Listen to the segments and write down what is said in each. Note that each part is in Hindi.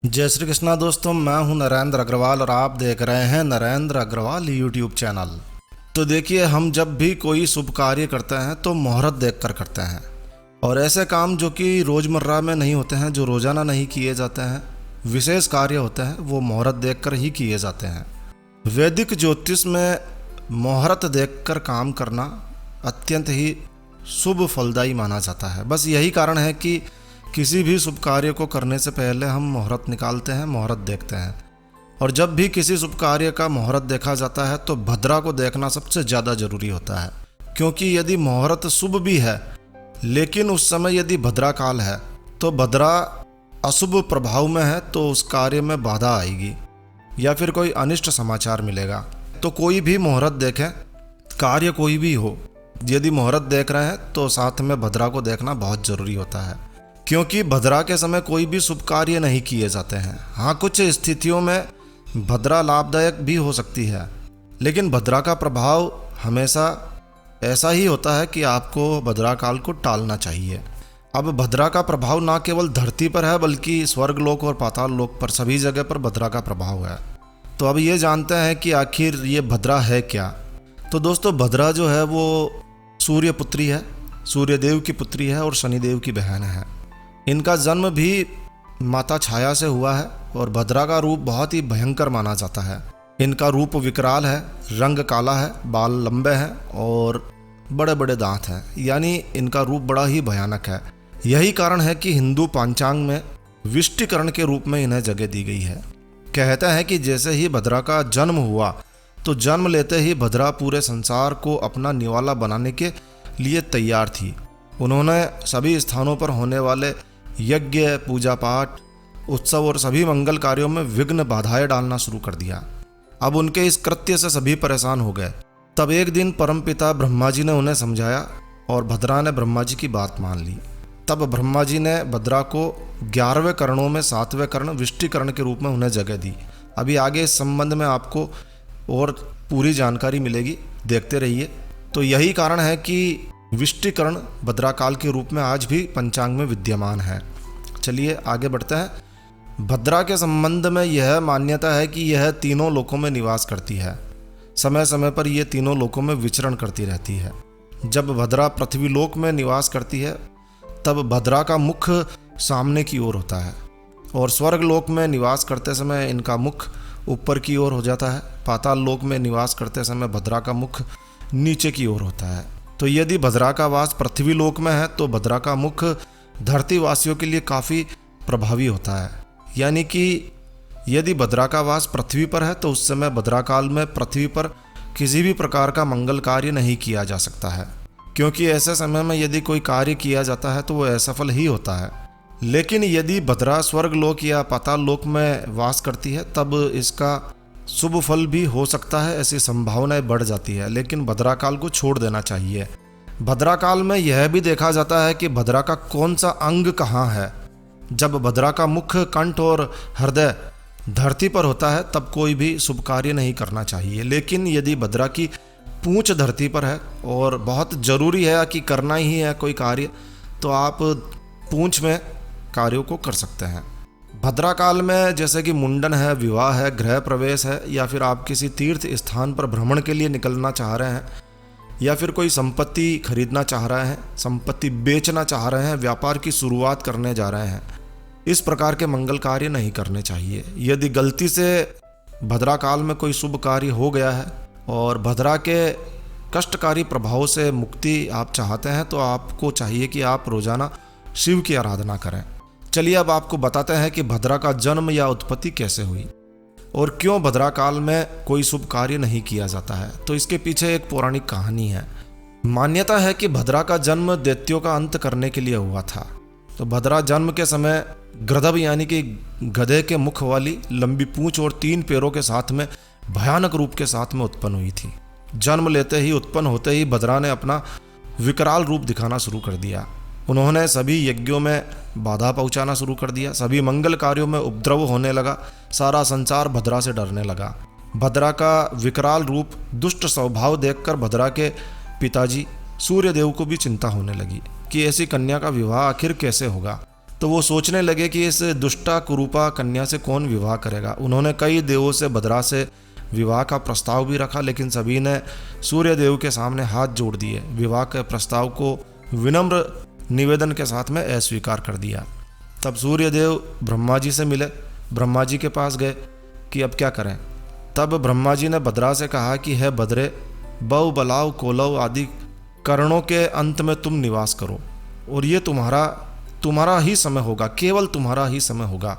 जय श्री कृष्णा दोस्तों, मैं हूं नरेंद्र अग्रवाल और आप देख रहे हैं नरेंद्र अग्रवाल यूट्यूब चैनल। तो देखिए, हम जब भी कोई शुभ कार्य करते हैं तो मुहूर्त देखकर करते हैं। और ऐसे काम जो कि रोज़मर्रा में नहीं होते हैं, जो रोज़ाना नहीं किए जाते हैं, विशेष कार्य होते हैं, वो मुहूर्त देखकर ही किए जाते हैं। वैदिक ज्योतिष में मुहूर्त देखकर काम करना अत्यंत ही शुभ फलदायी माना जाता है। बस यही कारण है कि किसी भी शुभ कार्य को करने से पहले हम मुहूर्त निकालते हैं, मुहूर्त देखते हैं। और जब भी किसी शुभ कार्य का मुहूर्त देखा जाता है तो भद्रा को देखना सबसे ज़्यादा जरूरी होता है, क्योंकि यदि मुहूर्त शुभ भी है लेकिन उस समय यदि भद्रा काल है तो भद्रा अशुभ प्रभाव में है तो उस कार्य में बाधा आएगी या फिर कोई अनिष्ट समाचार मिलेगा। तो कोई भी मुहूर्त देखें, कार्य कोई भी हो, यदि मुहूर्त देख रहे हैं तो साथ में भद्रा को देखना बहुत ज़रूरी होता है, क्योंकि भद्रा के समय कोई भी शुभ कार्य नहीं किए जाते हैं। हाँ, कुछ स्थितियों में भद्रा लाभदायक भी हो सकती है, लेकिन भद्रा का प्रभाव हमेशा ऐसा ही होता है कि आपको भद्रा काल को टालना चाहिए। अब भद्रा का प्रभाव ना केवल धरती पर है बल्कि स्वर्गलोक और पाताल लोक पर सभी जगह पर भद्रा का प्रभाव है। तो अब ये जानते हैं कि आखिर ये भद्रा है क्या। तो दोस्तों, भद्रा जो है वो सूर्य पुत्री है, सूर्यदेव की पुत्री है और शनिदेव की बहन है। इनका जन्म भी माता छाया से हुआ है और भद्रा का रूप बहुत ही भयंकर माना जाता है। इनका रूप विकराल है, रंग काला है, बाल लंबे हैं और बड़े बड़े दांत हैं, यानी इनका रूप बड़ा ही भयानक है। यही कारण है कि हिंदू पंचांग में विष्टिकरण के रूप में इन्हें जगह दी गई है। कहते हैं कि जैसे ही भद्रा का जन्म हुआ तो जन्म लेते ही भद्रा पूरे संसार को अपना निवाला बनाने के लिए तैयार थी। उन्होंने सभी स्थानों पर होने वाले यज्ञ, पूजा पाठ, उत्सव और सभी मंगल कार्यों में विघ्न बाधाएं डालना शुरू कर दिया। अब उनके इस कृत्य से सभी परेशान हो गए। तब एक दिन परमपिता ब्रह्मा जी ने उन्हें समझाया और भद्रा ने ब्रह्मा जी की बात मान ली। तब ब्रह्मा जी ने भद्रा को 11वें करणों में 7वें कर्ण विष्टिकरण के रूप में उन्हें जगह दी। अभी आगे इस संबंध में आपको और पूरी जानकारी मिलेगी, देखते रहिए। तो यही कारण है कि विष्टिकरण भद्रा काल के रूप में आज भी पंचांग में विद्यमान है। चलिए आगे बढ़ते हैं। भद्रा के संबंध में यह मान्यता है कि यह तीनों लोकों में निवास करती है। समय समय पर यह तीनों लोकों में विचरण करती रहती है। जब भद्रा पृथ्वी लोक में निवास करती है तब भद्रा का मुख सामने की ओर होता है और स्वर्ग लोक में निवास करते समय इनका मुख ऊपर की ओर हो जाता है। पाताल लोक में निवास करते समय भद्रा का मुख नीचे की ओर होता है। तो यदि भद्रा का वास पृथ्वी लोक में है तो भद्रा का मुख धरतीवासियों के लिए काफ़ी प्रभावी होता है। यानी कि यदि भद्रा का वास पृथ्वी पर है तो उस समय भद्रा काल में पृथ्वी पर किसी भी प्रकार का मंगल कार्य नहीं किया जा सकता है, क्योंकि ऐसे समय में यदि कोई कार्य किया जाता है तो वो असफल ही होता है। लेकिन यदि भद्रा स्वर्ग लोक या पाताल लोक में वास करती है तब इसका शुभ फल भी हो सकता है, ऐसी संभावनाएं बढ़ जाती है। लेकिन भद्रा काल को छोड़ देना चाहिए। भद्रा काल में यह भी देखा जाता है कि भद्रा का कौन सा अंग कहाँ है। जब भद्रा का मुख, कंठ और हृदय धरती पर होता है तब कोई भी शुभ कार्य नहीं करना चाहिए। लेकिन यदि भद्रा की पूंछ धरती पर है और बहुत जरूरी है कि करना ही है कोई कार्य, तो आप पूंछ में कार्यों को कर सकते हैं। भद्रा काल में जैसे कि मुंडन है, विवाह है, गृह प्रवेश है, या फिर आप किसी तीर्थ स्थान पर भ्रमण के लिए निकलना चाह रहे हैं, या फिर कोई संपत्ति खरीदना चाह रहे हैं, संपत्ति बेचना चाह रहे हैं, व्यापार की शुरुआत करने जा रहे हैं, इस प्रकार के मंगल कार्य नहीं करने चाहिए। यदि गलती से भद्रा काल में कोई शुभ कार्य हो गया है और भद्रा के कष्टकारी प्रभाव से मुक्ति आप चाहते हैं तो आपको चाहिए कि आप रोजाना शिव की आराधना करें। चलिए अब आपको बताते हैं कि भद्रा का जन्म या उत्पत्ति कैसे हुई और क्यों भद्रा काल में कोई शुभ कार्य नहीं किया जाता है। तो इसके पीछे एक पौराणिक कहानी है। मान्यता है कि भद्रा का जन्म दैत्यों का अंत करने के लिए हुआ था। तो भद्रा जन्म के समय गृधब यानी कि गधे के मुख वाली लंबी पूंछ और 3 पैरों के साथ में भयानक रूप के साथ में उत्पन्न हुई थी। जन्म लेते ही, उत्पन्न होते ही भद्रा ने अपना विकराल रूप दिखाना शुरू कर दिया। उन्होंने सभी यज्ञों में बाधा पहुंचाना शुरू कर दिया, सभी मंगल कार्यों में उपद्रव होने लगा, सारा संसार भद्रा से डरने लगा। भद्रा का विकराल रूप, दुष्ट स्वभाव देखकर भद्रा के पिताजी सूर्यदेव को भी चिंता होने लगी कि ऐसी कन्या का विवाह आखिर कैसे होगा। तो वो सोचने लगे कि इस दुष्टा कुरूपा कन्या से कौन विवाह करेगा। उन्होंने कई देवों से भद्रा से विवाह का प्रस्ताव भी रखा, लेकिन सभी ने सूर्य देव के सामने हाथ जोड़ दिए, विवाह के प्रस्ताव को विनम्र निवेदन के साथ में अस्वीकार कर दिया। तब सूर्य देव ब्रह्मा जी से मिले, ब्रह्मा जी के पास गए कि अब क्या करें। तब ब्रह्मा जी ने भद्रा से कहा कि है भद्रे, बऊ बलाव कोलव आदि करणों के अंत में तुम निवास करो, और ये तुम्हारा ही समय होगा, केवल तुम्हारा ही समय होगा,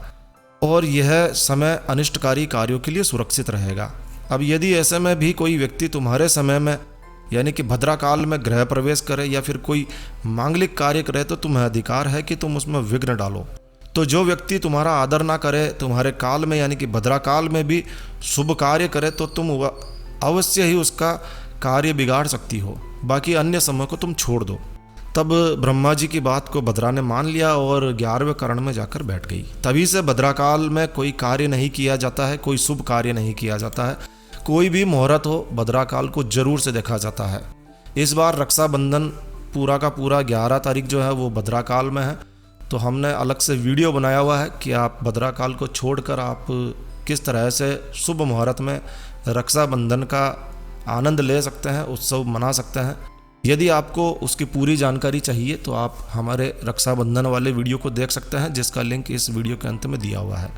और यह समय अनिष्टकारी कार्यों के लिए सुरक्षित रहेगा। अब यदि ऐसे में भी कोई व्यक्ति तुम्हारे समय में यानी कि भद्रा काल में गृह प्रवेश करे या फिर कोई मांगलिक कार्य करे तो तुम्हें अधिकार है कि तुम उसमें विघ्न डालो। तो जो व्यक्ति तुम्हारा आदर ना करे तुम्हारे काल में यानी कि भद्रा काल में भी शुभ कार्य करे तो तुम अवश्य ही उसका कार्य बिगाड़ सकती हो, बाकी अन्य समय को तुम छोड़ दो। तब ब्रह्मा जी की बात को भद्रा ने मान लिया और 11वें कर्ण में जाकर बैठ गई। तभी से भद्रा काल में कोई कार्य नहीं किया जाता है, कोई शुभ कार्य नहीं किया जाता है, कोई भी मुहूर्त हो भद्रा काल को जरूर से देखा जाता है। इस बार रक्षाबंधन पूरा का पूरा 11 तारीख जो है वो भद्रा काल में है, तो हमने अलग से वीडियो बनाया हुआ है कि आप भद्रा काल को छोड़कर आप किस तरह से शुभ मुहूर्त में रक्षाबंधन का आनंद ले सकते हैं, उत्सव मना सकते हैं। यदि आपको उसकी पूरी जानकारी चाहिए तो आप हमारे रक्षाबंधन वाले वीडियो को देख सकते हैं, जिसका लिंक इस वीडियो के अंत में दिया हुआ है।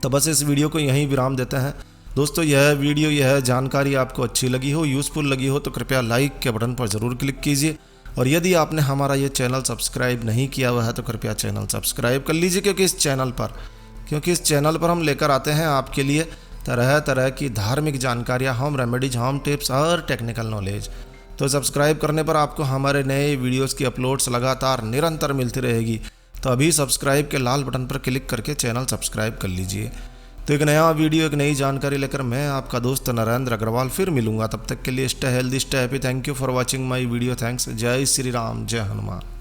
तो बस इस वीडियो को यहीं विराम देते हैं। दोस्तों यह जानकारी आपको अच्छी लगी हो, यूज़फुल लगी हो तो कृपया लाइक के बटन पर ज़रूर क्लिक कीजिए, और यदि आपने हमारा ये चैनल सब्सक्राइब नहीं किया हुआ है तो कृपया चैनल सब्सक्राइब कर लीजिए, क्योंकि इस चैनल पर हम लेकर आते हैं आपके लिए तरह तरह की धार्मिक जानकारियाँ, होम रेमेडीज, होम टिप्स और टेक्निकल नॉलेज। तो सब्सक्राइब करने पर आपको हमारे नए वीडियोस की अपलोड्स लगातार निरंतर मिलती रहेगी। तो अभी सब्सक्राइब के लाल बटन पर क्लिक करके चैनल सब्सक्राइब कर लीजिए। तो एक नया वीडियो, एक नई जानकारी लेकर मैं आपका दोस्त नरेंद्र अग्रवाल फिर मिलूंगा। तब तक के लिए stay healthy, stay happy. Thank you for watching my video. Thanks. जय श्री राम, जय हनुमान।